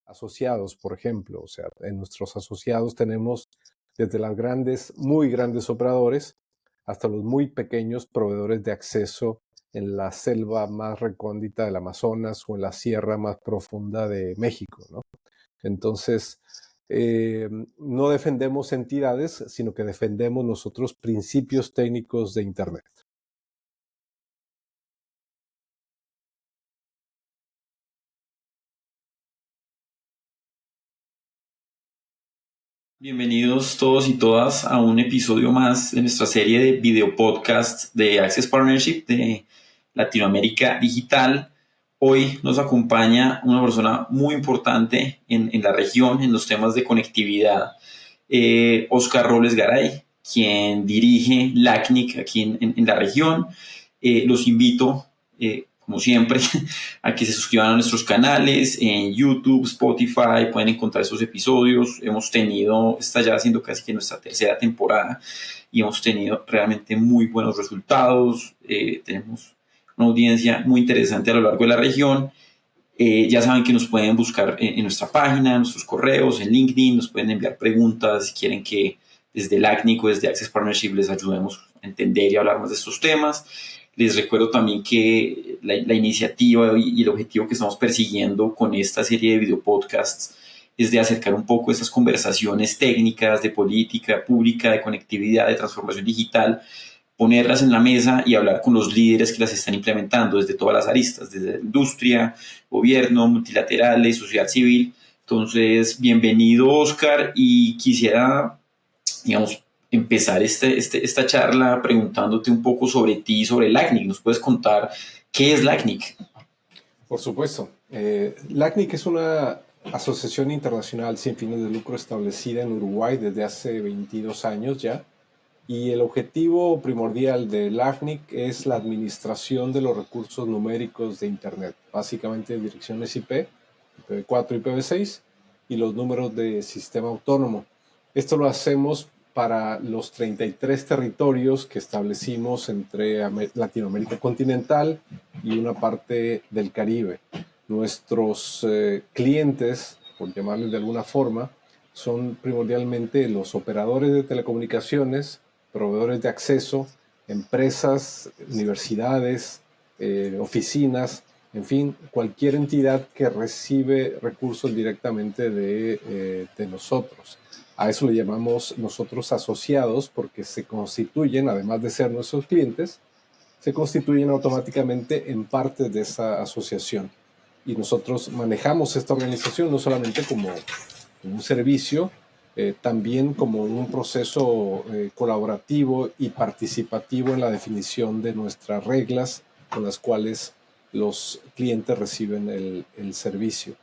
asociados, por ejemplo. O sea, en nuestros asociados tenemos desde las grandes, muy grandes operadores hasta los muy pequeños proveedores de acceso en la selva más recóndita del Amazonas o en la sierra más profunda de México, ¿no? Entonces, no defendemos entidades, sino que defendemos nosotros principios técnicos de Internet. Bienvenidos todos y todas a un episodio más de nuestra serie de video podcast de Access Partnership de Latinoamérica Digital. Hoy nos acompaña una persona muy importante en la región, en los temas de conectividad, Oscar Robles Garay, quien dirige LACNIC aquí en la región. Los invito, como siempre, a que se suscriban a nuestros canales en YouTube, Spotify, pueden encontrar esos episodios. Está ya siendo casi que nuestra tercera temporada y hemos tenido realmente muy buenos resultados. Tenemos una audiencia muy interesante a lo largo de la región. Ya saben que nos pueden buscar en nuestra página, en nuestros correos, en LinkedIn, nos pueden enviar preguntas si quieren que desde LACNIC o desde Access Partnership les ayudemos a entender y hablar más de estos temas. Les recuerdo también que la iniciativa y el objetivo que estamos persiguiendo con esta serie de videopodcasts es de acercar un poco estas conversaciones técnicas de política pública, de conectividad, de transformación digital, ponerlas en la mesa y hablar con los líderes que las están implementando desde todas las aristas, desde la industria, gobierno, multilaterales, sociedad civil. Entonces, bienvenido, Oscar, y quisiera, digamos, empezar esta charla preguntándote un poco sobre ti y sobre LACNIC. ¿Nos puedes contar qué es LACNIC? Por supuesto. LACNIC es una asociación internacional sin fines de lucro establecida en Uruguay desde hace 22 años ya. Y el objetivo primordial de LACNIC es la administración de los recursos numéricos de Internet, básicamente direcciones IP, IPv4 y IPv6, y los números de sistema autónomo. Esto lo hacemos para los 33 territorios que establecimos entre Latinoamérica continental y una parte del Caribe. Nuestros clientes, por llamarles de alguna forma, son primordialmente los operadores de telecomunicaciones, proveedores de acceso, empresas, universidades, oficinas, en fin, cualquier entidad que recibe recursos directamente de nosotros. A eso le llamamos nosotros asociados porque se constituyen, además de ser nuestros clientes, se constituyen automáticamente en parte de esa asociación. Y nosotros manejamos esta organización no solamente como un servicio, también como un proceso colaborativo y participativo en la definición de nuestras reglas con las cuales los clientes reciben el servicio.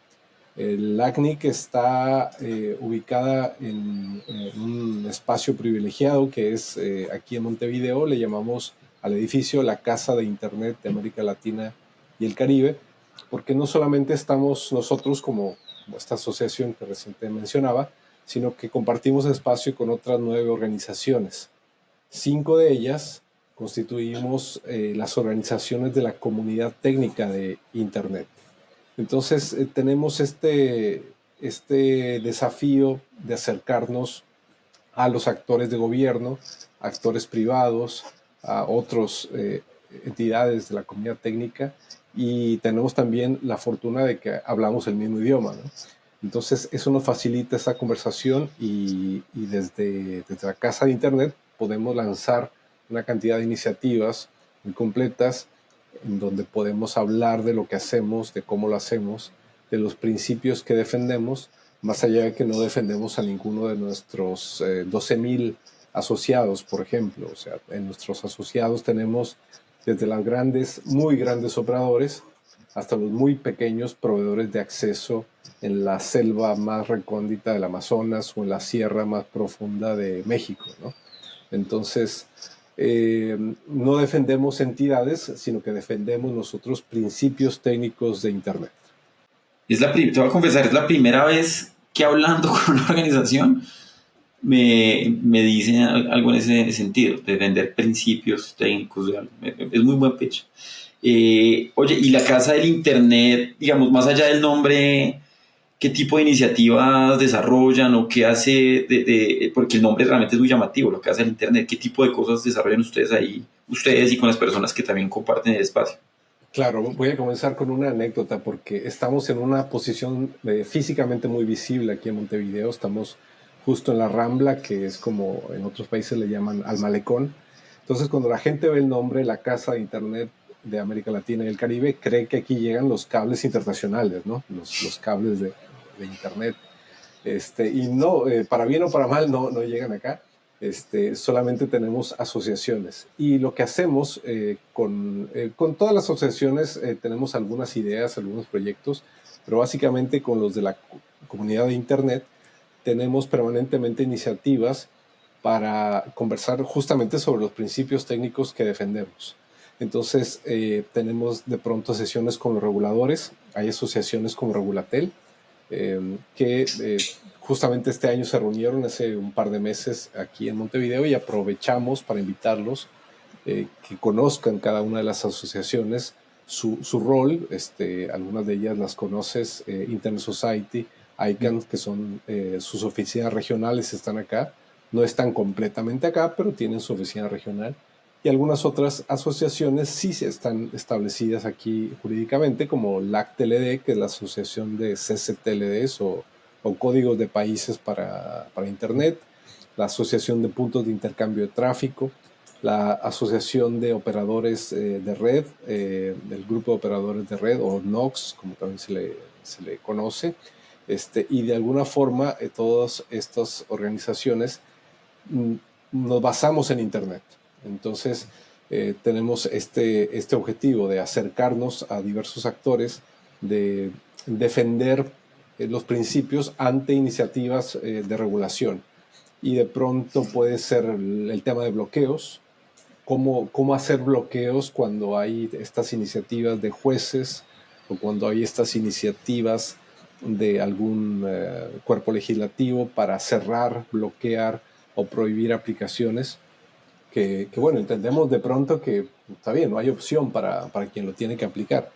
El LACNIC está ubicada en un espacio privilegiado que es aquí en Montevideo. Le llamamos al edificio la Casa de Internet de América Latina y el Caribe, porque no solamente estamos nosotros como esta asociación que recién mencionaba, sino que compartimos espacio con otras 9 organizaciones. 5 de ellas constituimos las organizaciones de la comunidad técnica de Internet. Entonces tenemos este desafío de acercarnos a los actores de gobierno, actores privados, a otras entidades de la comunidad técnica, y tenemos también la fortuna de que hablamos el mismo idioma, ¿no? Entonces eso nos facilita esa conversación y desde la Casa de Internet podemos lanzar una cantidad de iniciativas muy completas en donde podemos hablar de lo que hacemos, de cómo lo hacemos, de los principios que defendemos, más allá de que no defendemos a ninguno de nuestros 12,000 asociados, por ejemplo. O sea, en nuestros asociados tenemos desde las grandes, muy grandes operadores hasta los muy pequeños proveedores de acceso en la selva más recóndita del Amazonas o en la sierra más profunda de México, ¿no? Entonces, no defendemos entidades, sino que defendemos nosotros principios técnicos de Internet. Te voy a confesar, es la primera vez que hablando con una organización me dicen algo en ese sentido, defender principios técnicos. Es muy buen pitch. Oye, y la Casa del Internet, digamos, más allá del nombre, qué tipo de iniciativas desarrollan o qué hace, porque el nombre realmente es muy llamativo, lo que hace el Internet, qué tipo de cosas desarrollan ustedes ahí, ustedes y con las personas que también comparten el espacio. Claro, voy a comenzar con una anécdota porque estamos en una posición físicamente muy visible aquí en Montevideo. Estamos justo en la Rambla, que es como en otros países le llaman al malecón. Entonces, cuando la gente ve el nombre, la Casa de Internet de América Latina y el Caribe, cree que aquí llegan los cables internacionales, ¿no? Los cables de Internet. Y no, para bien o para mal, no llegan acá. Solamente tenemos asociaciones. Y lo que hacemos con todas las asociaciones, tenemos algunas ideas, algunos proyectos, pero básicamente con los de la comunidad de Internet tenemos permanentemente iniciativas para conversar justamente sobre los principios técnicos que defendemos. Entonces, tenemos de pronto sesiones con los reguladores, hay asociaciones como Regulatel, que justamente este año se reunieron hace un par de meses aquí en Montevideo y aprovechamos para invitarlos, que conozcan cada una de las asociaciones, su rol. Algunas de ellas las conoces, Internet Society, ICANN, que son sus oficinas regionales, están acá. No están completamente acá, pero tienen su oficina regional. Y algunas otras asociaciones sí están establecidas aquí jurídicamente, como LACTLD, que es la asociación de CCTLDs o códigos de países para Internet, la Asociación de Puntos de Intercambio de Tráfico, la Asociación de Operadores de Red, del Grupo de Operadores de Red, o NOX, como también se le conoce. Y de alguna forma, todas estas organizaciones nos basamos en Internet. Entonces, tenemos este objetivo de acercarnos a diversos actores, de defender los principios ante iniciativas de regulación. Y de pronto puede ser el tema de bloqueos, cómo hacer bloqueos cuando hay estas iniciativas de jueces o cuando hay estas iniciativas de algún cuerpo legislativo para cerrar, bloquear o prohibir aplicaciones que, bueno, entendemos de pronto que está bien, no hay opción para quien lo tiene que aplicar,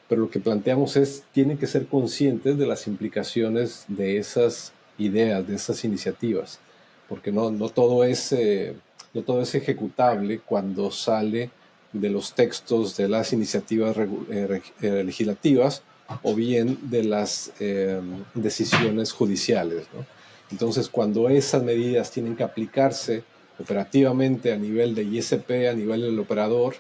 pero lo que planteamos es, tienen que ser conscientes de las implicaciones de esas ideas, de esas iniciativas, porque no todo es ejecutable cuando sale de los textos de las iniciativas legislativas o bien de las decisiones judiciales, ¿no? Entonces, cuando esas medidas tienen que aplicarse operativamente a nivel de ISP, a nivel del operador,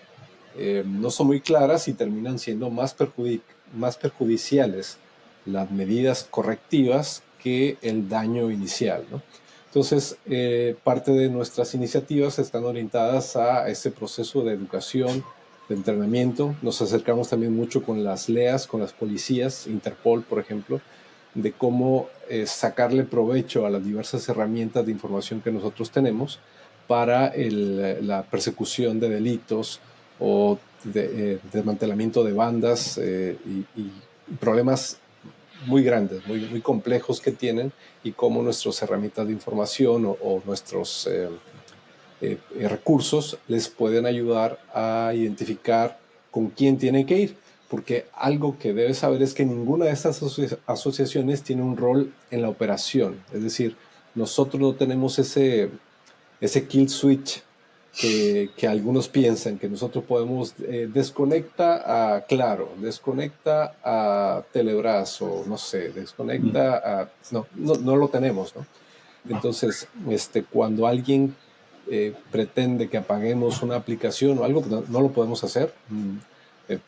no son muy claras y terminan siendo más perjudiciales las medidas correctivas que el daño inicial, ¿no? Entonces, parte de nuestras iniciativas están orientadas a ese proceso de educación, de entrenamiento. Nos acercamos también mucho con las LEAs, con las policías, Interpol, por ejemplo, de cómo sacarle provecho a las diversas herramientas de información que nosotros tenemos para la persecución de delitos o desmantelamiento de bandas y problemas muy grandes, muy complejos que tienen, y cómo nuestras herramientas de información o nuestros recursos les pueden ayudar a identificar con quién tienen que ir. Porque algo que debes saber es que ninguna de estas asociaciones tiene un rol en la operación. Es decir, nosotros no tenemos ese kill switch que algunos piensan que nosotros podemos desconecta a Claro, desconecta a Telebrás o no sé, desconecta a... No lo tenemos, ¿no? Entonces, cuando alguien pretende que apaguemos una aplicación o algo, no lo podemos hacer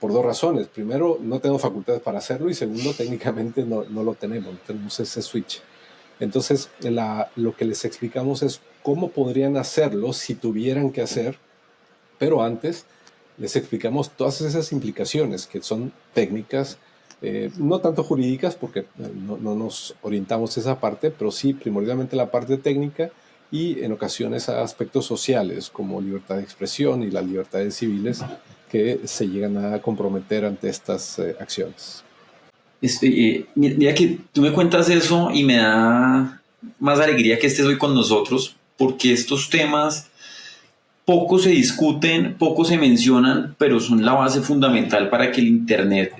por dos razones. Primero, no tenemos facultades para hacerlo, y segundo, técnicamente no lo tenemos ese switch. Entonces, lo que les explicamos es cómo podrían hacerlo si tuvieran que hacer, pero antes les explicamos todas esas implicaciones que son técnicas, no tanto jurídicas, porque no nos orientamos a esa parte, pero sí primordialmente la parte técnica, y en ocasiones a aspectos sociales como libertad de expresión y las libertades civiles que se llegan a comprometer ante estas acciones. Mira que tú me cuentas eso y me da más alegría que estés hoy con nosotros, porque estos temas poco se discuten, poco se mencionan, pero son la base fundamental para que el Internet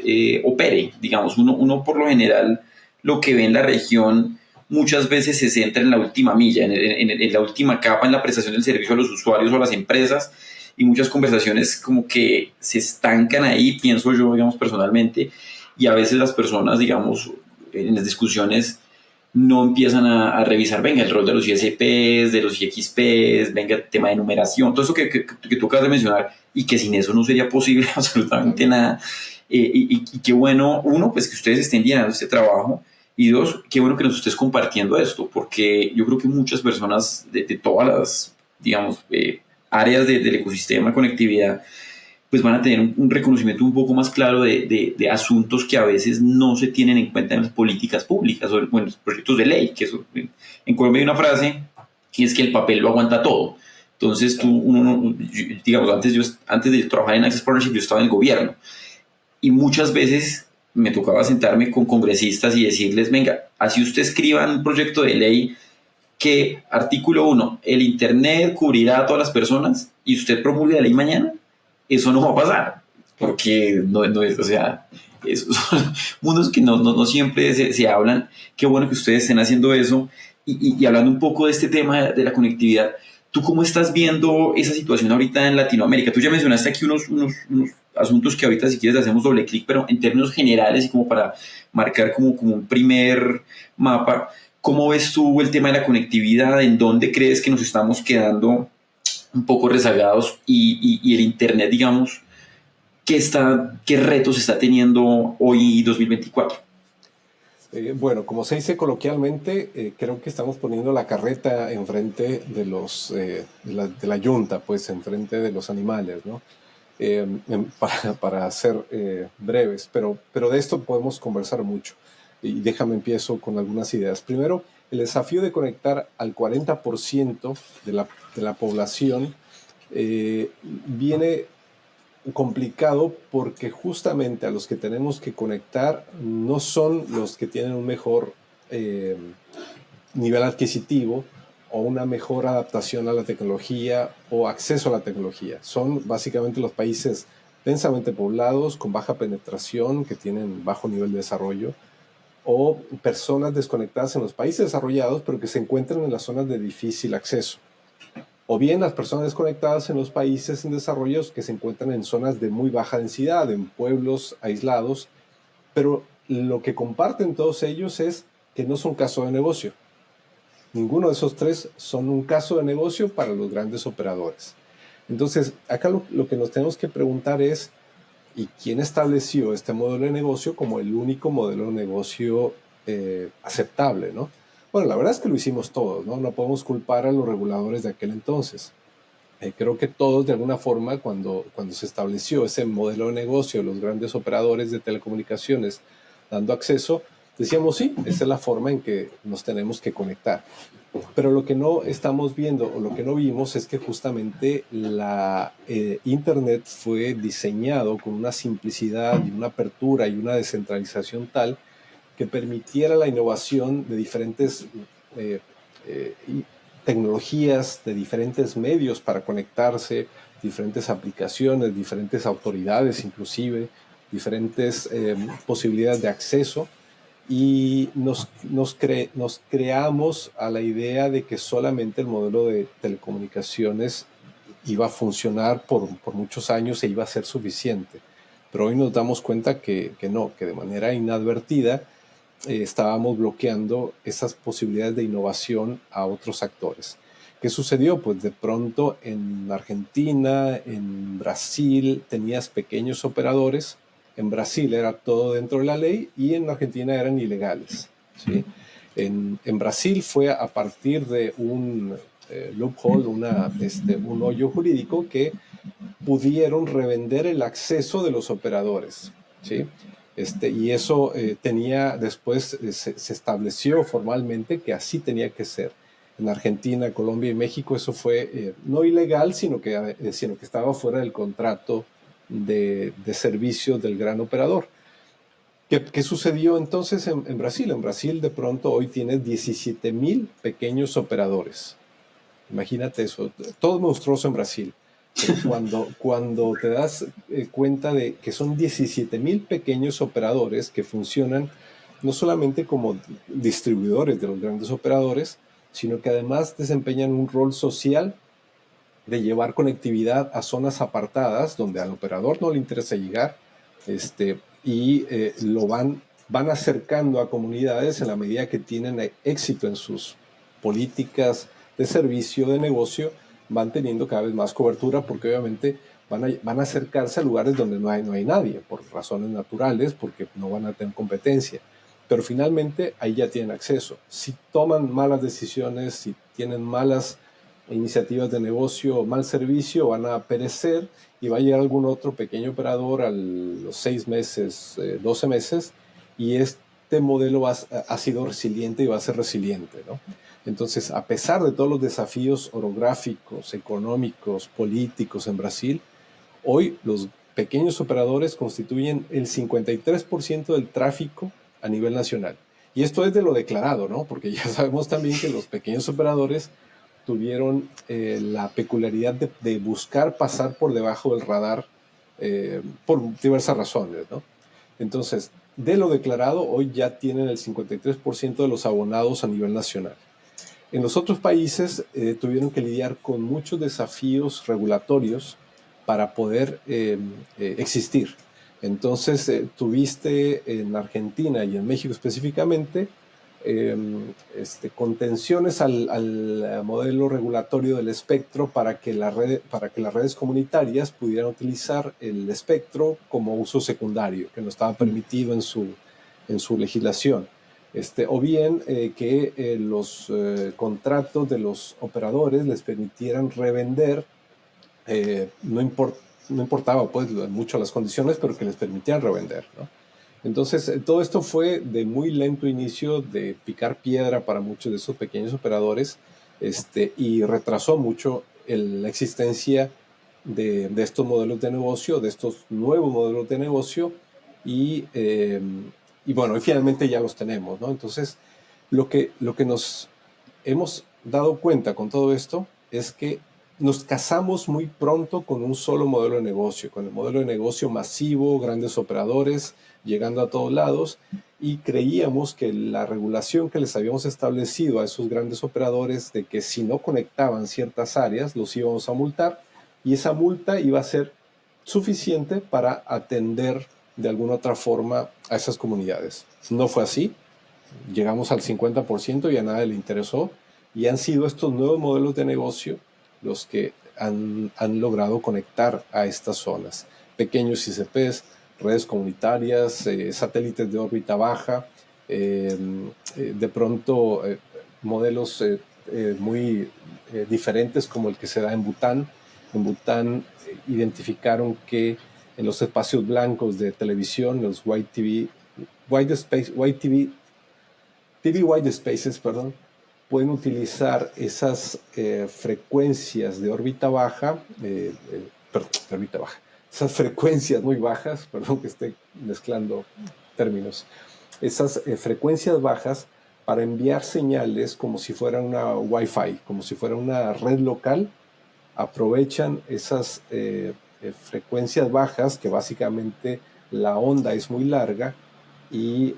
opere. Digamos, uno por lo general lo que ve en la región muchas veces se centra en la última milla, en la última capa, en la prestación del servicio a los usuarios o a las empresas, y muchas conversaciones como que se estancan ahí, pienso yo, digamos, personalmente, y a veces las personas, digamos, en las discusiones no empiezan a revisar, venga, el rol de los ISPs, de los IXPs, venga, el tema de numeración, todo eso que tú acabas de mencionar, y que sin eso no sería posible absolutamente nada. Y qué bueno, uno, pues que ustedes estén llenando este trabajo, y dos, qué bueno que nos estés compartiendo esto, porque yo creo que muchas personas de todas las, digamos, áreas del ecosistema de conectividad, pues van a tener un reconocimiento un poco más claro de asuntos que a veces no se tienen en cuenta en las políticas públicas o en los proyectos de ley. Que eso, en Colombia hay una frase y es que el papel lo aguanta todo. Entonces, digamos, antes de trabajar en Access Partnership, yo estaba en el gobierno y muchas veces me tocaba sentarme con congresistas y decirles, venga, así usted escriba un proyecto de ley que artículo 1, el Internet cubrirá a todas las personas y usted promulgue la ley mañana, eso no va a pasar, porque no es, o sea, esos son mundos que no siempre se hablan. Qué bueno que ustedes estén haciendo eso. Y hablando un poco de este tema de la conectividad, ¿tú cómo estás viendo esa situación ahorita en Latinoamérica? Tú ya mencionaste aquí unos asuntos que ahorita si quieres hacemos doble clic, pero en términos generales y como para marcar como un primer mapa, ¿cómo ves tú el tema de la conectividad? ¿En dónde crees que nos estamos quedando un poco rezagados? Y el Internet, digamos, ¿qué retos está teniendo hoy 2024? Bueno, como se dice coloquialmente, creo que estamos poniendo la carreta enfrente de la yunta, pues enfrente de los animales, ¿no? Para ser breves, pero de esto podemos conversar mucho. Y déjame empiezo con algunas ideas. Primero, el desafío de conectar al 40% de la población viene complicado porque justamente a los que tenemos que conectar no son los que tienen un mejor eh, nivel adquisitivo o una mejor adaptación a la tecnología o acceso a la tecnología. Son básicamente los países densamente poblados, con baja penetración, que tienen bajo nivel de desarrollo, o personas desconectadas en los países desarrollados, pero que se encuentran en las zonas de difícil acceso. O bien las personas desconectadas en los países en desarrollo que se encuentran en zonas de muy baja densidad, en pueblos aislados, pero lo que comparten todos ellos es que no son caso de negocio. Ninguno de esos tres son un caso de negocio para los grandes operadores. Entonces, acá lo que nos tenemos que preguntar es, ¿y quién estableció este modelo de negocio como el único modelo de negocio aceptable, ¿no? Bueno, la verdad es que lo hicimos todos, ¿no? No podemos culpar a los reguladores de aquel entonces. Creo que todos, de alguna forma, cuando se estableció ese modelo de negocio, los grandes operadores de telecomunicaciones dando acceso, decíamos, sí, esa es la forma en que nos tenemos que conectar. Pero lo que no estamos viendo o lo que no vimos es que justamente la Internet fue diseñado con una simplicidad y una apertura y una descentralización tal que permitiera la innovación de diferentes tecnologías, de diferentes medios para conectarse, diferentes aplicaciones, diferentes autoridades inclusive, diferentes posibilidades de acceso, y nos creamos a la idea de que solamente el modelo de telecomunicaciones iba a funcionar por muchos años e iba a ser suficiente. Pero hoy nos damos cuenta que no, que de manera inadvertida estábamos bloqueando esas posibilidades de innovación a otros actores. ¿Qué sucedió? Pues de pronto en Argentina, en Brasil, tenías pequeños operadores. En Brasil era todo dentro de la ley y en Argentina eran ilegales, ¿sí? En Brasil fue a partir de un loophole, un hoyo jurídico, que pudieron revender el acceso de los operadores, ¿sí? Y eso después se estableció formalmente que así tenía que ser. En Argentina, Colombia y México eso fue no ilegal, sino que estaba fuera del contrato de servicios del gran operador. ¿Qué sucedió entonces en Brasil? En Brasil de pronto hoy tienes 17,000 pequeños operadores. Imagínate eso, todo monstruoso en Brasil. Cuando te das cuenta de que son 17,000 pequeños operadores que funcionan no solamente como distribuidores de los grandes operadores, sino que además desempeñan un rol social de llevar conectividad a zonas apartadas donde al operador no le interesa llegar, lo van acercando a comunidades en la medida que tienen éxito en sus políticas de servicio, de negocio, van teniendo cada vez más cobertura porque obviamente van a acercarse a lugares donde no hay nadie, por razones naturales, porque no van a tener competencia. Pero finalmente ahí ya tienen acceso. Si toman malas decisiones, si tienen malas iniciativas de negocio o mal servicio, van a perecer y va a llegar algún otro pequeño operador a los 6 meses, 12 meses, y este modelo ha sido resiliente y va a ser resiliente, ¿no? Entonces, a pesar de todos los desafíos orográficos, económicos, políticos en Brasil, hoy los pequeños operadores constituyen el 53% del tráfico a nivel nacional. Y esto es de lo declarado, ¿no? Porque ya sabemos también que los pequeños operadores tuvieron la peculiaridad de buscar pasar por debajo del radar por diversas razones, ¿no? Entonces, de lo declarado, hoy ya tienen el 53% de los abonados a nivel nacional. En los otros países tuvieron que lidiar con muchos desafíos regulatorios para poder existir. Entonces, tuviste en Argentina y en México específicamente contenciones al modelo regulatorio del espectro para que las redes comunitarias pudieran utilizar el espectro como uso secundario, que no estaba permitido en su legislación. O bien que los contratos de los operadores les permitieran revender, no importaba pues mucho las condiciones, pero que les permitieran revender, ¿no? Entonces, todo esto fue de muy lento inicio, de picar piedra para muchos de esos pequeños operadores, y retrasó mucho la existencia de estos modelos de negocio, de estos nuevos modelos de negocio, y bueno, y finalmente ya los tenemos, ¿no? Entonces, lo que nos hemos dado cuenta con todo esto es que nos casamos muy pronto con un solo modelo de negocio, con el modelo de negocio masivo, grandes operadores, llegando a todos lados, y creíamos que la regulación que les habíamos establecido a esos grandes operadores de que si no conectaban ciertas áreas, los íbamos a multar, y esa multa iba a ser suficiente para atender de alguna otra forma a esas comunidades. No fue así. Llegamos al 50% y a nadie le interesó, y han sido estos nuevos modelos de negocio los que han logrado conectar a estas zonas. Pequeños ICPs, redes comunitarias, satélites de órbita baja, de pronto modelos muy diferentes como el que se da en Bután. En Bután identificaron que en los espacios blancos de televisión, los TV White Spaces, perdón, pueden utilizar esas frecuencias de órbita baja, esas frecuencias muy bajas, perdón que esté mezclando términos, esas frecuencias bajas para enviar señales como si fuera una Wi-Fi, como si fuera una red local. Aprovechan esas frecuencias bajas, que básicamente la onda es muy larga, y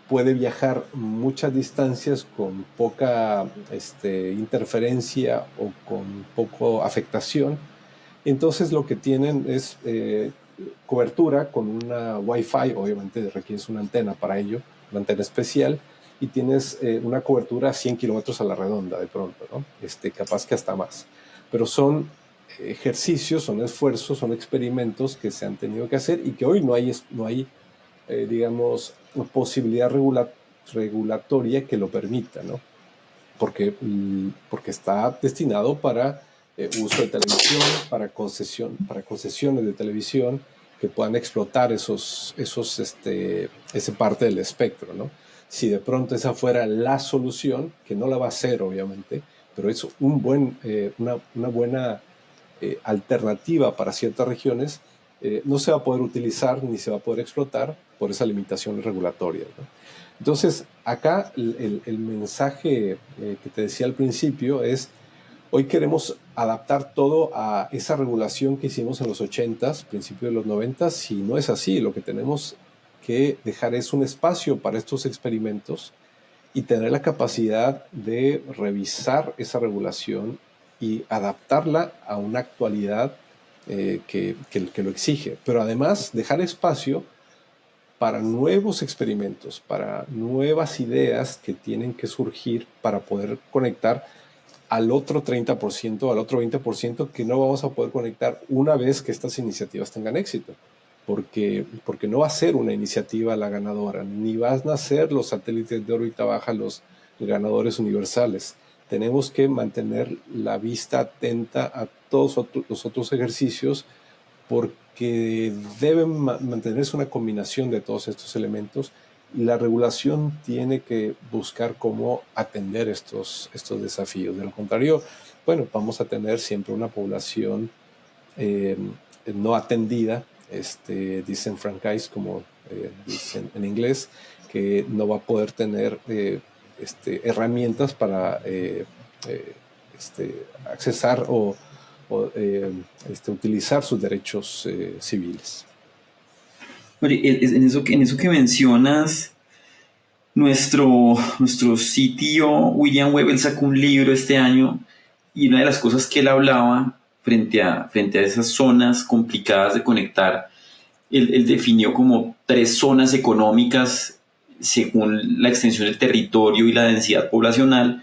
puede viajar muchas distancias con poca interferencia o con poco afectación. Entonces lo que tienen es cobertura con una Wi-Fi, obviamente requieres una antena para ello, una antena especial, y tienes una cobertura a 100 kilómetros a la redonda de pronto, ¿no? Capaz que hasta más. Pero son ejercicios, son esfuerzos, son experimentos que se han tenido que hacer y que hoy no hay digamos, posibilidad regulatoria que lo permita, ¿no? Porque está destinado para uso de televisión, para concesiones de televisión que puedan explotar esa parte del espectro, ¿no? Si de pronto esa fuera la solución, que no la va a ser, obviamente, pero es una buena alternativa para ciertas regiones, no se va a poder utilizar ni se va a poder explotar por esas limitaciones regulatorias, ¿no? Entonces, acá el mensaje que te decía al principio es, hoy queremos adaptar todo a esa regulación que hicimos en los 80s, principios de los 90s, y no es así. Lo que tenemos que dejar es un espacio para estos experimentos y tener la capacidad de revisar esa regulación y adaptarla a una actualidad que lo exige. Pero además dejar espacio para nuevos experimentos, para nuevas ideas que tienen que surgir para poder conectar al otro 30%, al otro 20% que no vamos a poder conectar una vez que estas iniciativas tengan éxito. Porque no va a ser una iniciativa la ganadora, ni van a ser los satélites de órbita baja los ganadores universales. Tenemos que mantener la vista atenta a todos los otros ejercicios porque deben mantenerse una combinación de todos estos elementos y la regulación tiene que buscar cómo atender estos desafíos. De lo contrario, bueno, vamos a tener siempre una población no atendida, disenfranchised, como dicen en inglés, que no va a poder tener herramientas para accesar o utilizar sus derechos civiles. Oye, en eso que mencionas, nuestro CTO William Webb sacó un libro este año y una de las cosas que él hablaba frente a esas zonas complicadas de conectar, él definió como 3 zonas económicas según la extensión del territorio y la densidad poblacional,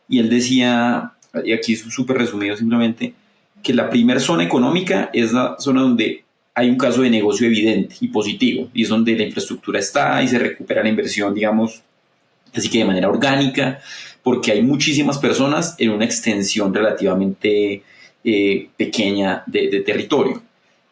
y él decía, y aquí es súper resumido simplemente, que la primera zona económica es la zona donde hay un caso de negocio evidente y positivo, y es donde la infraestructura está y se recupera la inversión, digamos, así que de manera orgánica, porque hay muchísimas personas en una extensión relativamente pequeña de territorio.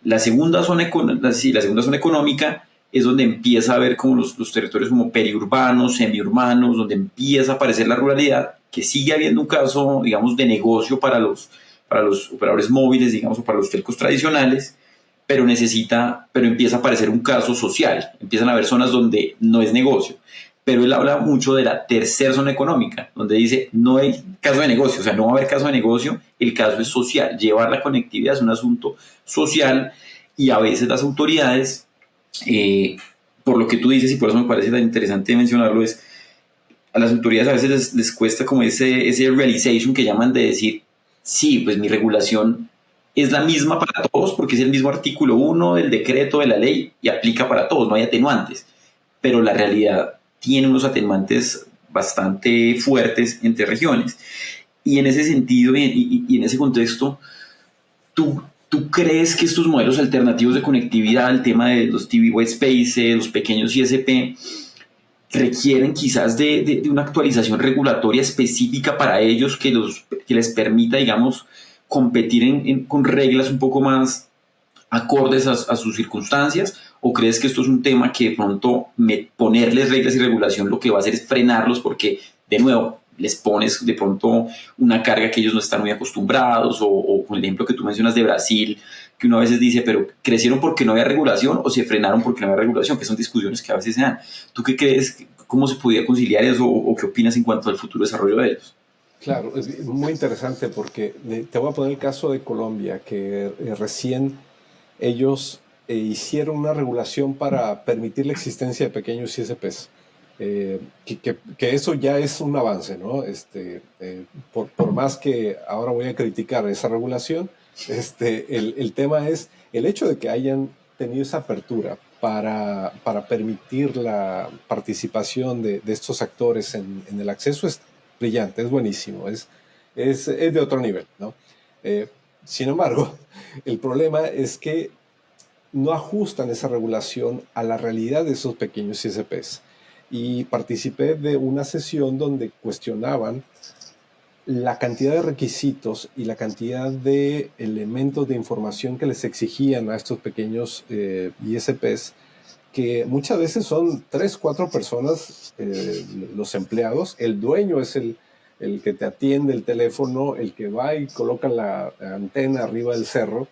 La segunda zona económica es donde empieza a haber como los territorios como periurbanos, semiurbanos, donde empieza a aparecer la ruralidad, que sigue habiendo un caso, digamos, de negocio para los operadores móviles, digamos, o para los telcos tradicionales, pero empieza a aparecer un caso social. Empiezan a haber zonas donde no es negocio. Pero él habla mucho de la tercera zona económica, donde dice, no hay caso de negocio, o sea, no va a haber caso de negocio, el caso es social. Llevar la conectividad es un asunto social y a veces las autoridades, por lo que tú dices, y por eso me parece tan interesante mencionarlo, es a las autoridades a veces les cuesta como ese realization que llaman de decir, sí, pues mi regulación es la misma para todos porque es el mismo artículo 1 del decreto de la ley y aplica para todos, no hay atenuantes, pero la realidad tiene unos atenuantes bastante fuertes entre regiones. Y en ese sentido y en ese contexto, ¿tú crees que estos modelos alternativos de conectividad, el tema de los TV White Spaces, los pequeños ISP, requieren quizás de una actualización regulatoria específica para ellos que les permita, digamos, competir con reglas un poco más acordes a sus circunstancias? ¿O crees que esto es un tema que de pronto ponerles reglas y regulación lo que va a hacer es frenarlos porque, de nuevo, les pones de pronto una carga que ellos no están muy acostumbrados? O con el ejemplo que tú mencionas de Brasil, que uno a veces dice, pero ¿crecieron porque no había regulación o se frenaron porque no había regulación? Que son discusiones que a veces se dan. ¿Tú qué crees? ¿Cómo se podría conciliar eso o qué opinas en cuanto al futuro desarrollo de ellos? Claro, es muy interesante porque te voy a poner el caso de Colombia, que recién ellos hicieron una regulación para permitir la existencia de pequeños ISPs. Que eso ya es un avance, ¿no? Por más que ahora voy a criticar esa regulación, el tema es el hecho de que hayan tenido esa apertura para permitir la participación de estos actores en el acceso es brillante, es buenísimo, es de otro nivel, ¿no? Sin embargo, el problema es que no ajustan esa regulación a la realidad de esos pequeños ISPs. Y participé de una sesión donde cuestionaban la cantidad de requisitos y la cantidad de elementos de información que les exigían a estos pequeños ISPs, que muchas veces son 3, 4 personas, los empleados. El dueño es el que te atiende el teléfono, el que va y coloca la antena arriba del cerro,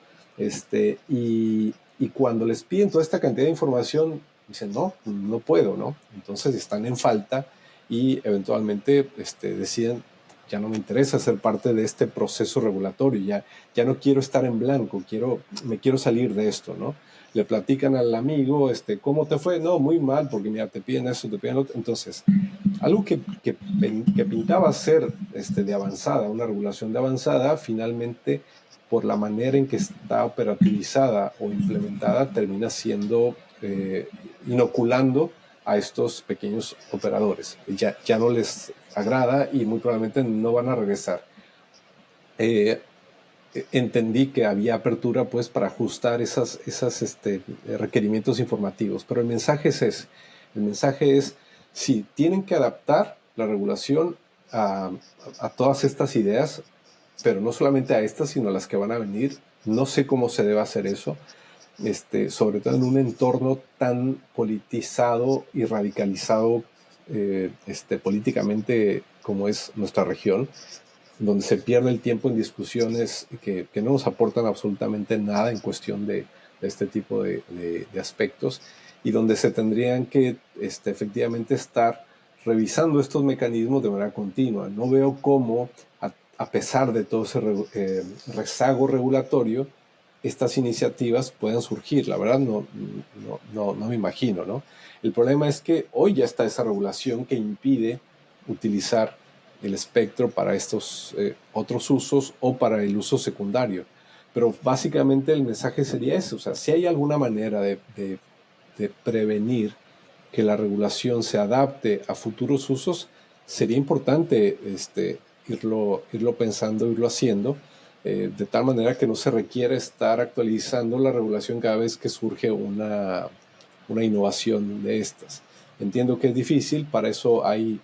y cuando les piden toda esta cantidad de información, dicen, no puedo, ¿no? Entonces están en falta y eventualmente deciden, ya no me interesa ser parte de este proceso regulatorio, ya no quiero estar en blanco, me quiero salir de esto, ¿no? le platican al amigo, ¿cómo te fue? No, muy mal, porque mira, te piden eso, te piden lo otro. Entonces, algo que pintaba ser de avanzada, una regulación de avanzada, finalmente, por la manera en que está operativizada o implementada, termina siendo inoculando a estos pequeños operadores. Ya no les agrada y muy probablemente no van a regresar. Entendí que había apertura pues para ajustar esas requerimientos informativos, pero el mensaje es ese. El mensaje es, sí, tienen que adaptar la regulación a todas estas ideas, pero no solamente a estas, sino a las que van a venir. No sé cómo se debe hacer eso, sobre todo en un entorno tan politizado y radicalizado políticamente como es nuestra región, donde se pierde el tiempo en discusiones que no nos aportan absolutamente nada en cuestión de este tipo de aspectos, y donde se tendrían que efectivamente estar revisando estos mecanismos de manera continua. No veo cómo, a pesar de todo ese rezago regulatorio, estas iniciativas puedan surgir. La verdad no me imagino, ¿no? El problema es que hoy ya está esa regulación que impide utilizar el espectro para estos otros usos o para el uso secundario. Pero básicamente el mensaje sería ese, o sea, si hay alguna manera de prevenir que la regulación se adapte a futuros usos, sería importante irlo pensando, irlo haciendo, de tal manera que no se requiera estar actualizando la regulación cada vez que surge una innovación de estas. Entiendo que es difícil, para eso hay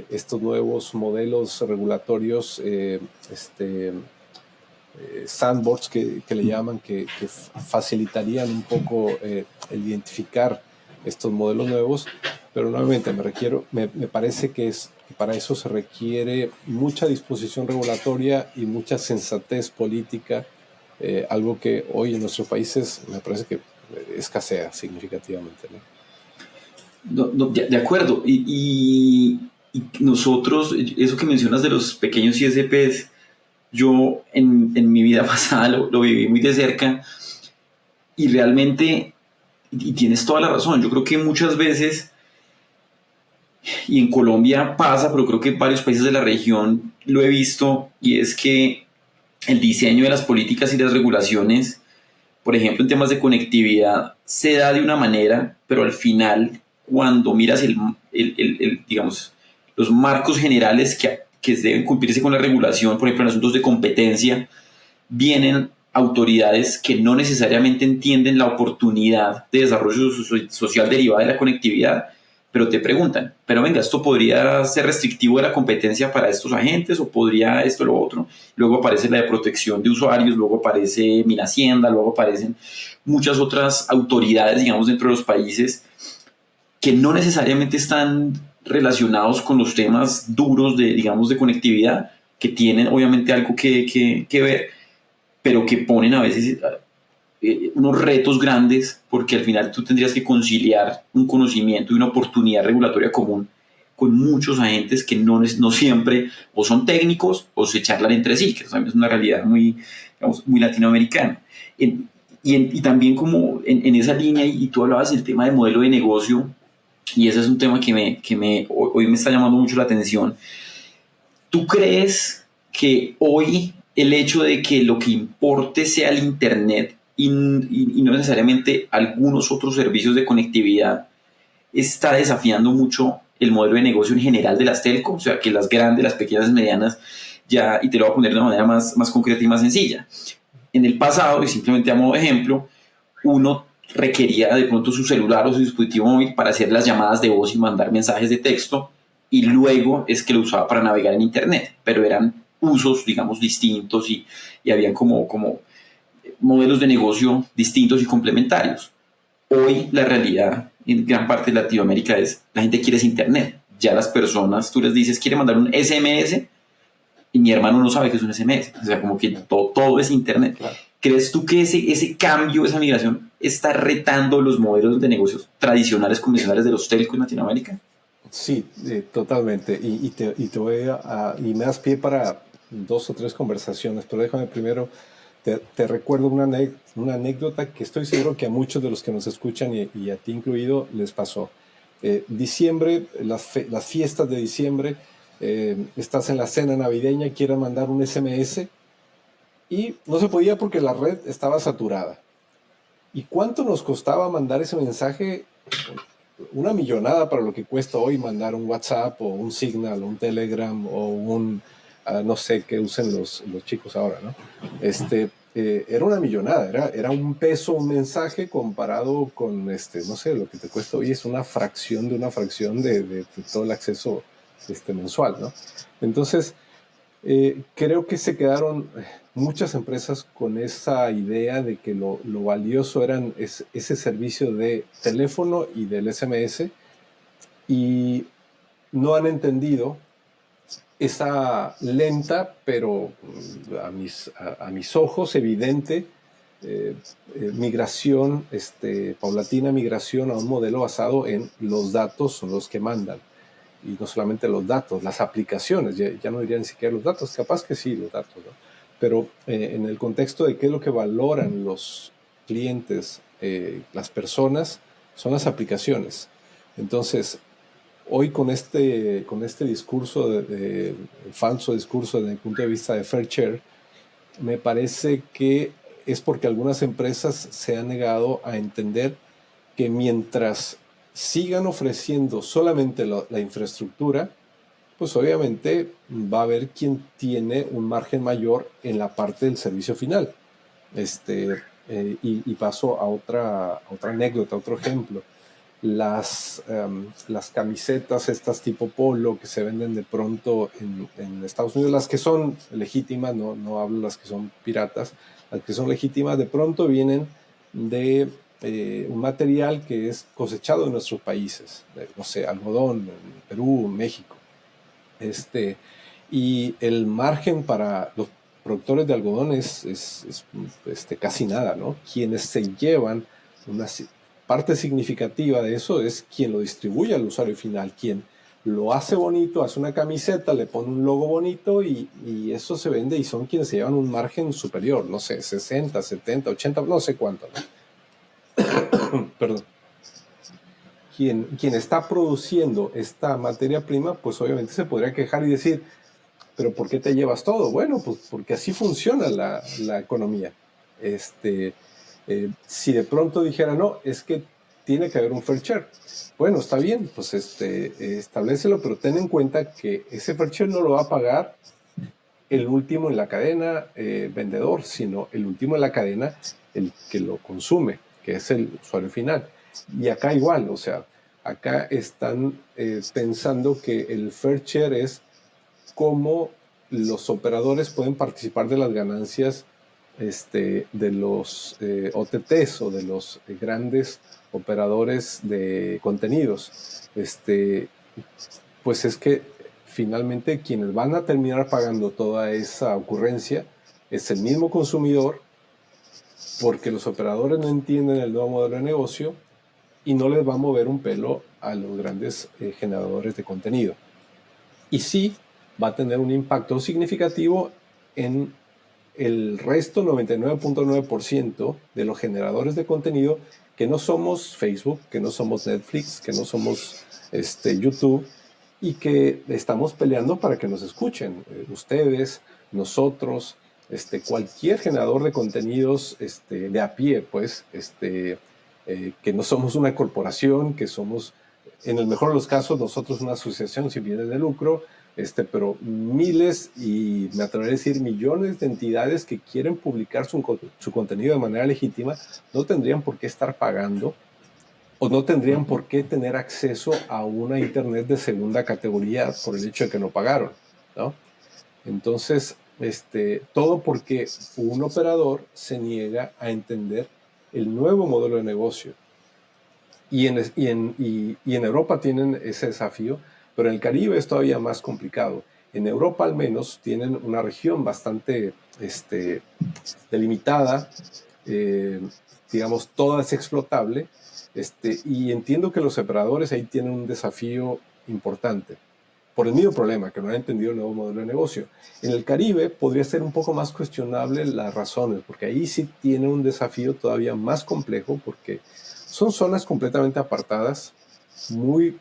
estos nuevos modelos regulatorios, sandbox que le llaman, que facilitarían un poco el identificar estos modelos nuevos, pero nuevamente me parece que para eso se requiere mucha disposición regulatoria y mucha sensatez política, algo que hoy en nuestros países me parece que escasea significativamente, ¿no? De acuerdo. Y nosotros, eso que mencionas de los pequeños ISPs, yo en mi vida pasada lo viví muy de cerca y realmente, y tienes toda la razón, yo creo que muchas veces, y en Colombia pasa, pero creo que en varios países de la región lo he visto, y es que el diseño de las políticas y las regulaciones, por ejemplo, en temas de conectividad, se da de una manera, pero al final, cuando miras digamos, los marcos generales que deben cumplirse con la regulación, por ejemplo, en asuntos de competencia, vienen autoridades que no necesariamente entienden la oportunidad de desarrollo social derivada de la conectividad, pero te preguntan, pero venga, ¿esto podría ser restrictivo de la competencia para estos agentes o podría esto o lo otro? Luego aparece la de protección de usuarios, luego aparece Minhacienda, luego aparecen muchas otras autoridades, digamos, dentro de los países que no necesariamente están relacionados con los temas duros de, digamos, de conectividad, que tienen obviamente algo que ver, pero que ponen a veces unos retos grandes, porque al final tú tendrías que conciliar un conocimiento y una oportunidad regulatoria común con muchos agentes que no siempre o son técnicos o se charlan entre sí, que también es una realidad muy, digamos, muy latinoamericana. Y también como en esa línea, y tú hablabas del tema de modelo de negocio, y ese es un tema que hoy me está llamando mucho la atención. ¿Tú crees que hoy el hecho de que lo que importe sea el Internet y no necesariamente algunos otros servicios de conectividad está desafiando mucho el modelo de negocio en general de las telcos? O sea, que las grandes, las pequeñas, medianas, ya, y te lo voy a poner de una manera más concreta y más sencilla. En el pasado, y simplemente a modo de ejemplo, uno requería de pronto su celular o su dispositivo móvil para hacer las llamadas de voz y mandar mensajes de texto, y luego es que lo usaba para navegar en Internet, pero eran usos, digamos, distintos y habían como modelos de negocio distintos y complementarios. Hoy la realidad en gran parte de Latinoamérica es, la gente quiere ese Internet. Ya las personas, tú les dices, quiere mandar un SMS, y mi hermano no sabe qué es un SMS. O sea, como que todo es Internet. Claro. ¿Crees tú que ese cambio, esa migración, está retando los modelos de negocios tradicionales, convencionales de los telcos en Latinoamérica? Sí, totalmente. Y me das pie para 2 o 3 conversaciones, pero déjame primero Te recuerdo una anécdota que estoy seguro que a muchos de los que nos escuchan y a ti incluido les pasó. Diciembre, las fiestas de diciembre, estás en la cena navideña, quieres mandar un SMS y no se podía porque la red estaba saturada. ¿Y cuánto nos costaba mandar ese mensaje? Una millonada para lo que cuesta hoy mandar un WhatsApp o un Signal o un Telegram o no sé qué usen los chicos ahora, ¿no? Era una millonada, era un peso un mensaje comparado con, no sé, lo que te cuesta hoy es una fracción de una fracción de todo el acceso mensual, ¿no? Entonces, creo que se quedaron muchas empresas con esa idea de que lo valioso eran ese servicio de teléfono y del SMS y no han entendido esa lenta, pero a mis ojos evidente, migración, paulatina migración a un modelo basado en los datos son los que mandan. Y no solamente los datos, las aplicaciones, ya no diría ni siquiera los datos, capaz que sí, los datos, ¿no? Pero en el contexto de qué es lo que valoran los clientes, las personas, son las aplicaciones. Entonces, hoy con este discurso, falso discurso desde el punto de vista de Fair Share, me parece que es porque algunas empresas se han negado a entender que mientras sigan ofreciendo solamente la infraestructura, pues obviamente va a haber quien tiene un margen mayor en la parte del servicio final. Y paso a otra anécdota, otro ejemplo. Las camisetas estas tipo polo que se venden de pronto en Estados Unidos, las que son legítimas, no hablo de las que son piratas, las que son legítimas de pronto vienen de un material que es cosechado en nuestros países, no sé, algodón, en Perú, México. Y el margen para los productores de algodón es casi nada, ¿no? Quienes se llevan una parte significativa de eso es quien lo distribuye al usuario final, quien lo hace bonito, hace una camiseta, le pone un logo bonito y eso se vende y son quienes se llevan un margen superior, no sé, 60, 70, 80, no sé cuánto, ¿no? Perdón. Quien está produciendo esta materia prima, pues obviamente se podría quejar y decir, pero ¿por qué te llevas todo? Bueno, pues porque así funciona la economía. Si de pronto dijera, no, es que tiene que haber un fair share. Bueno, está bien, pues establécelo, pero ten en cuenta que ese fair share no lo va a pagar el último en la cadena vendedor, sino el último en la cadena, el que lo consume, que es el usuario final. Y acá igual, o sea, acá están pensando que el fair share es cómo los operadores pueden participar de las ganancias de los OTTs o de los grandes operadores de contenidos. Pues es que finalmente quienes van a terminar pagando toda esa ocurrencia es el mismo consumidor, porque los operadores no entienden el nuevo modelo de negocio y no les va a mover un pelo a los grandes generadores de contenido. Y sí, va a tener un impacto significativo en el resto, 99.9% de los generadores de contenido que no somos Facebook, que no somos Netflix, que no somos YouTube y que estamos peleando para que nos escuchen. Ustedes, nosotros, cualquier generador de contenidos de a pie, pues, que no somos una corporación, que somos, en el mejor de los casos, nosotros una asociación sin fines de lucro, pero miles y me atrevería a decir millones de entidades que quieren publicar su contenido de manera legítima no tendrían por qué estar pagando o no tendrían por qué tener acceso a una internet de segunda categoría por el hecho de que no pagaron, ¿no? Entonces, todo porque un operador se niega a entender el nuevo modelo de negocio. Y en Europa tienen ese desafío, pero en el Caribe es todavía más complicado. En Europa al menos tienen una región bastante delimitada, digamos, toda es explotable, y entiendo que los operadores ahí tienen un desafío importante. por el mismo problema, que no han entendido el nuevo modelo de negocio. En el Caribe podría ser un poco más cuestionable las razones, porque ahí sí tiene un desafío todavía más complejo, porque son zonas completamente apartadas, muy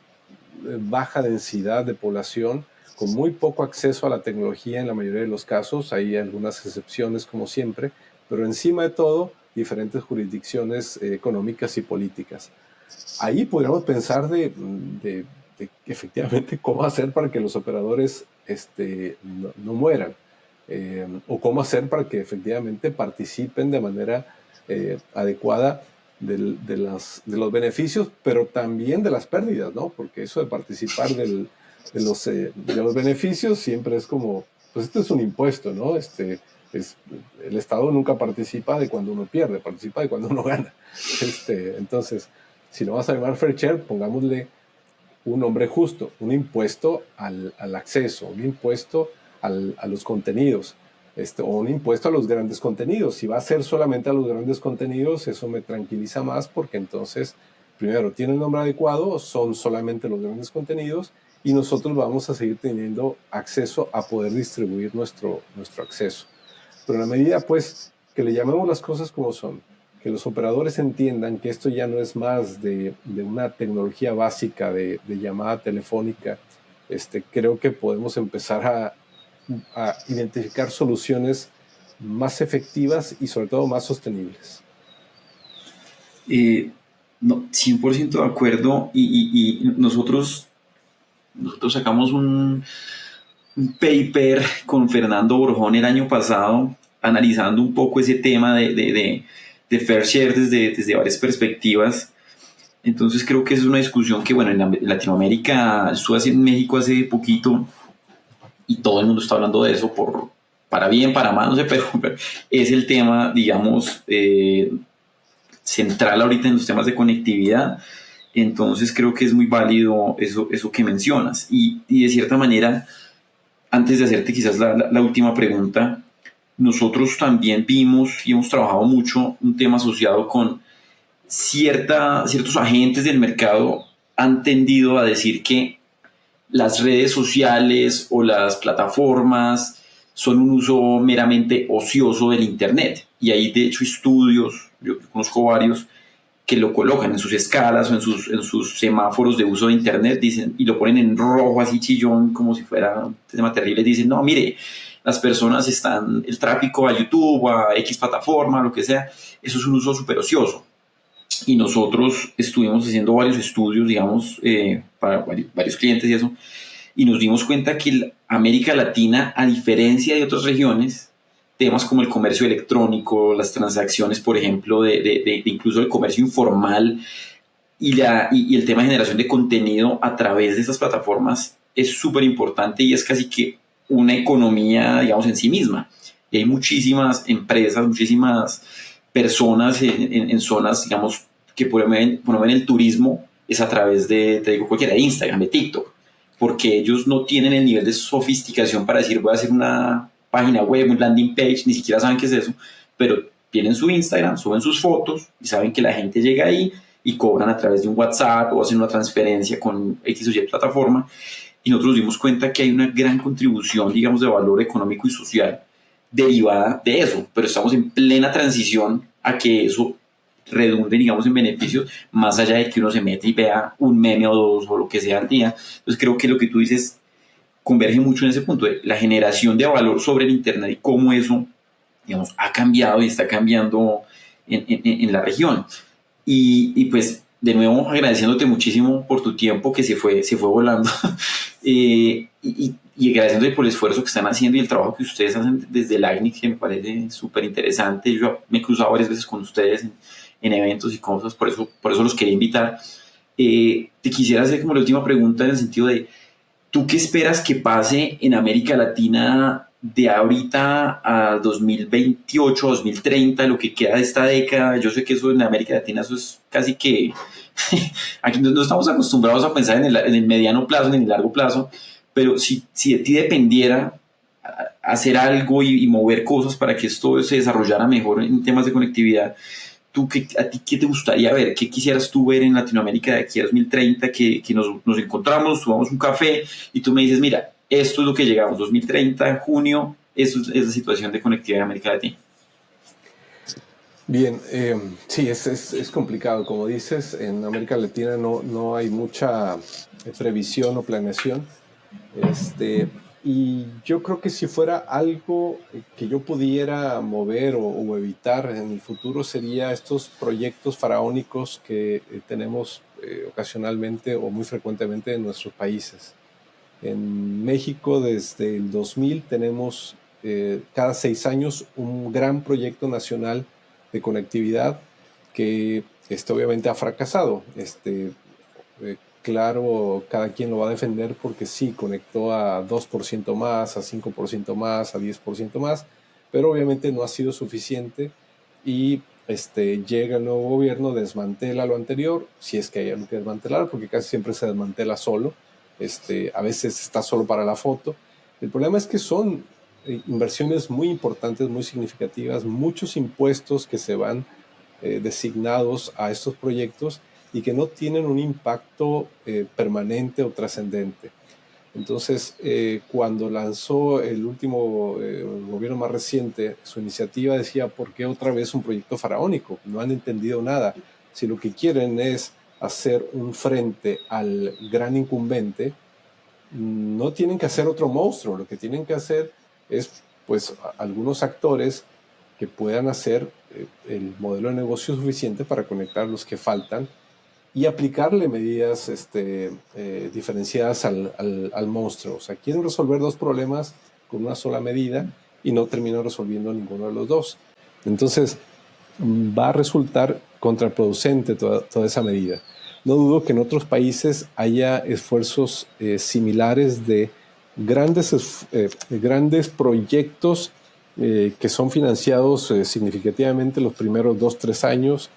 baja densidad de población, con muy poco acceso a la tecnología en la mayoría de los casos. Hay algunas excepciones, como siempre, pero encima de todo, diferentes jurisdicciones económicas y políticas. Ahí podríamos pensar de efectivamente cómo hacer para que los operadores no mueran, o cómo hacer para que efectivamente participen de manera adecuada de los beneficios, pero también de las pérdidas, ¿no? Porque eso de participar de los beneficios siempre es como, pues esto es un impuesto, ¿no? El Estado nunca participa de cuando uno pierde, participa de cuando uno gana. Entonces, si no vas a llamar fair share, pongámosle un nombre justo, un impuesto al acceso, un impuesto a los contenidos, o un impuesto a los grandes contenidos. Si va a ser solamente a los grandes contenidos, eso me tranquiliza más, porque entonces, primero, tiene el nombre adecuado, son solamente los grandes contenidos, y nosotros vamos a seguir teniendo acceso a poder distribuir nuestro acceso. Pero en la medida, pues, que le llamemos las cosas como son, que los operadores entiendan que esto ya no es más de una tecnología básica de llamada telefónica, creo que podemos empezar a identificar soluciones más efectivas y sobre todo más sostenibles. No, 100% de acuerdo, y nosotros sacamos un paper con Fernando Borjón el año pasado analizando un poco ese tema de fair share desde varias perspectivas. Entonces creo que es una discusión que, bueno, en Latinoamérica, estuve en México hace poquito y todo el mundo está hablando de eso, para bien, para mal, no sé, pero es el tema, digamos, central ahorita en los temas de conectividad. Entonces creo que es muy válido eso que mencionas. Y de cierta manera, antes de hacerte quizás la última pregunta, nosotros también vimos y hemos trabajado mucho un tema asociado con ciertos agentes del mercado han tendido a decir que las redes sociales o las plataformas son un uso meramente ocioso del Internet. Y hay de hecho estudios, yo conozco varios, que lo colocan en sus escalas o en sus semáforos de uso de Internet, dicen, y lo ponen en rojo así chillón, como si fuera un tema terrible. Dicen, no, mire, las personas el tráfico a YouTube, a X plataforma, lo que sea, eso es un uso súper ocioso. Y nosotros estuvimos haciendo varios estudios, digamos, para varios clientes y eso, y nos dimos cuenta que América Latina, a diferencia de otras regiones, temas como el comercio electrónico, las transacciones, por ejemplo, de incluso el comercio informal y el tema de generación de contenido a través de estas plataformas es súper importante y es casi que una economía, digamos, en sí misma. Y hay muchísimas empresas, muchísimas personas en zonas, digamos, que promueven el turismo, es a través te digo cualquiera, de Instagram, de TikTok, porque ellos no tienen el nivel de sofisticación para decir, voy a hacer una página web, un landing page, ni siquiera saben qué es eso, pero tienen su Instagram, suben sus fotos y saben que la gente llega ahí y cobran a través de un WhatsApp o hacen una transferencia con X o Y plataforma. Y nosotros nos dimos cuenta que hay una gran contribución, digamos, de valor económico y social derivada de eso, pero estamos en plena transición a que eso redunde, digamos, en beneficios, más allá de que uno se mete y vea un meme o dos o lo que sea al día. Entonces creo que lo que tú dices converge mucho en ese punto de la generación de valor sobre el Internet y cómo eso, digamos, ha cambiado y está cambiando en la región. Y pues, de nuevo, agradeciéndote muchísimo por tu tiempo que se fue volando y agradeciéndote por el esfuerzo que están haciendo y el trabajo que ustedes hacen desde el ACNIC, que me parece súper interesante. Yo me he cruzado varias veces con ustedes en eventos y cosas, por eso los quería invitar. Te quisiera hacer como la última pregunta en el sentido de, ¿tú qué esperas que pase en América Latina de ahorita a 2028, 2030, lo que queda de esta década? Yo sé que eso en América Latina eso es casi que... Aquí no estamos acostumbrados a pensar en el mediano plazo, ni en el largo plazo, pero si de ti dependiera hacer algo y mover cosas para que esto se desarrollara mejor en temas de conectividad, ¿A ti qué te gustaría ver? ¿Qué quisieras tú ver en Latinoamérica de aquí a 2030? Que nos encontramos, tomamos un café y tú me dices, mira, esto es lo que llegamos, 2030, en junio, eso es la situación de conectividad en América Latina. Bien, sí, es complicado. Como dices, en América Latina no hay mucha previsión o planeación. Y yo creo que si fuera algo que yo pudiera mover o evitar en el futuro sería estos proyectos faraónicos que tenemos ocasionalmente o muy frecuentemente en nuestros países. En México desde el 2000 tenemos cada 6 años un gran proyecto nacional de conectividad que obviamente ha fracasado. Claro, cada quien lo va a defender porque sí, conectó a 2% más, a 5% más, a 10% más, pero obviamente no ha sido suficiente y llega el nuevo gobierno, desmantela lo anterior, si es que hay algo que desmantelar, porque casi siempre se desmantela solo, a veces está solo para la foto. El problema es que son inversiones muy importantes, muy significativas, muchos impuestos que se van designados a estos proyectos y que no tienen un impacto permanente o trascendente. Entonces, cuando lanzó el último el gobierno más reciente su iniciativa, decía, ¿por qué otra vez un proyecto faraónico? No han entendido nada. Si lo que quieren es hacer un frente al gran incumbente, no tienen que hacer otro monstruo. Lo que tienen que hacer es, pues, algunos actores que puedan hacer el modelo de negocio suficiente para conectar los que faltan y aplicarle medidas diferenciadas al monstruo. O sea, quieren resolver dos problemas con una sola medida y no terminan resolviendo ninguno de los dos. Entonces, va a resultar contraproducente toda esa medida. No dudo que en otros países haya esfuerzos similares de grandes proyectos que son financiados significativamente los primeros 2-3 años,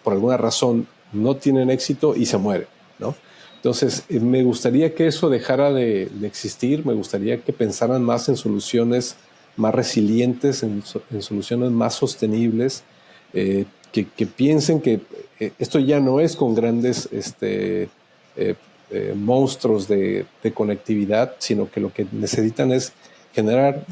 por alguna razón no tienen éxito y se mueren, ¿no? Entonces, me gustaría que eso dejara de existir, me gustaría que pensaran más en soluciones más resilientes, en soluciones más sostenibles, que piensen que esto ya no es con grandes monstruos de conectividad, sino que lo que necesitan es generar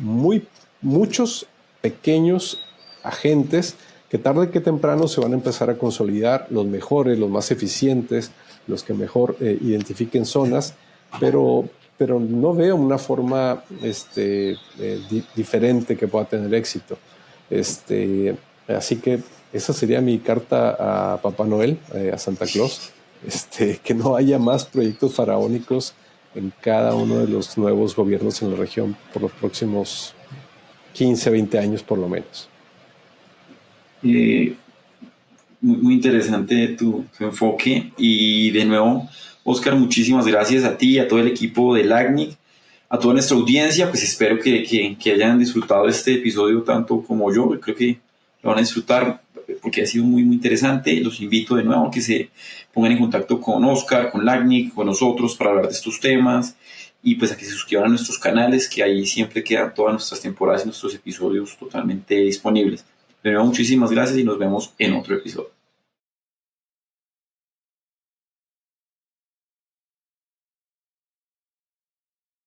muchos pequeños agentes que tarde que temprano se van a empezar a consolidar, los mejores, los más eficientes, los que mejor identifiquen zonas, pero no veo una forma diferente que pueda tener éxito. Así que esa sería mi carta a Papá Noel, a Santa Claus, que no haya más proyectos faraónicos en cada uno de los nuevos gobiernos en la región por los próximos 15, 20 años por lo menos. Muy interesante tu enfoque y de nuevo, Oscar, muchísimas gracias a ti, a todo el equipo de LACNIC, a toda nuestra audiencia. Pues espero que hayan disfrutado este episodio tanto como yo. Creo que lo van a disfrutar porque ha sido muy interesante. Los invito de nuevo a que se pongan en contacto con Oscar, con LACNIC, con nosotros para hablar de estos temas y pues a que se suscriban a nuestros canales, que ahí siempre quedan todas nuestras temporadas y nuestros episodios totalmente disponibles. De nuevo, muchísimas gracias y nos vemos en otro episodio.